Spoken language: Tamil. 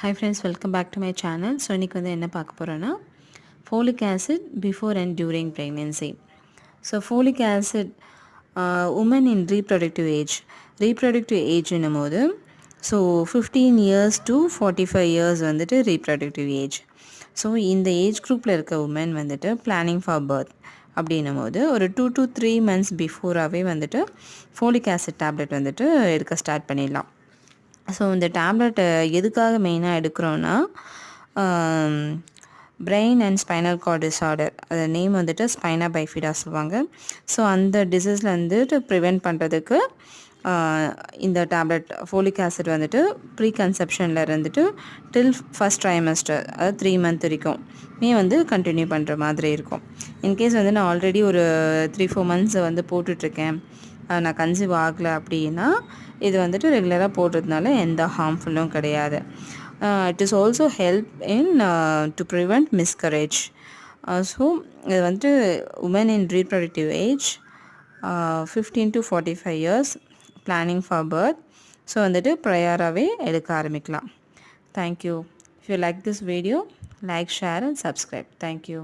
Hi friends, welcome back to my channel. So இன்னைக்கு வந்து என்ன பார்க்க போறோம்னா folic acid before and during pregnancy. So folic acid women in reproductive age என்னும்போது ஸோ 15 years to 45 years வந்துட்டு reproductive age. ஸோ இந்த ஏஜ் குரூப்பில் இருக்க உமன் வந்துட்டு பிளானிங் ஃபார் பர்த் அப்படின்னும் போது ஒரு 2 to 3 months பிஃபோராகவே வந்துட்டு ஃபோலிக் ஆசிட் டேப்லெட் வந்துட்டு எடுக்க ஸ்டார்ட் பண்ணிடலாம். ஸோ இந்த டேப்லெட்டை எதுக்காக மெயினாக எடுக்கிறோன்னா brain and spinal cord disorder, அது நேம் வந்துட்டு ஸ்பைனா பைஃபிடா சொல்லுவாங்க. ஸோ அந்த டிசீஸில் வந்துட்டு ப்ரிவெண்ட் பண்ணுறதுக்கு இந்த டேப்லெட் ஃபோலிக் ஆசிட் வந்துட்டு ப்ரீ கன்செப்ஷனில் இருந்துட்டு டில் ஃபஸ்ட் ட்ரைமஸ்டர், அதாவது 3 month வரைக்கும் வந்து கண்டினியூ பண்ணுற மாதிரி இருக்கும். இன்கேஸ் வந்து நான் ஆல்ரெடி ஒரு 3-4 months வந்து போட்டுட்ருக்கேன், நான் கன்சீவ் ஆகலை அப்படின்னா இது வந்துட்டு ரெகுலராக போடுறதுனால எந்த ஹார்ம்ஃபுல்லும் கிடையாது. It is also help in to prevent miscarriage. So இது வந்துட்டு woman in reproductive age 15 to 45 years planning for birth, so வந்துட்டு ப்ரையராகவே எடுக்க ஆரம்பிக்கலாம். Thank you. If you like this video, like, share and subscribe. Thank you.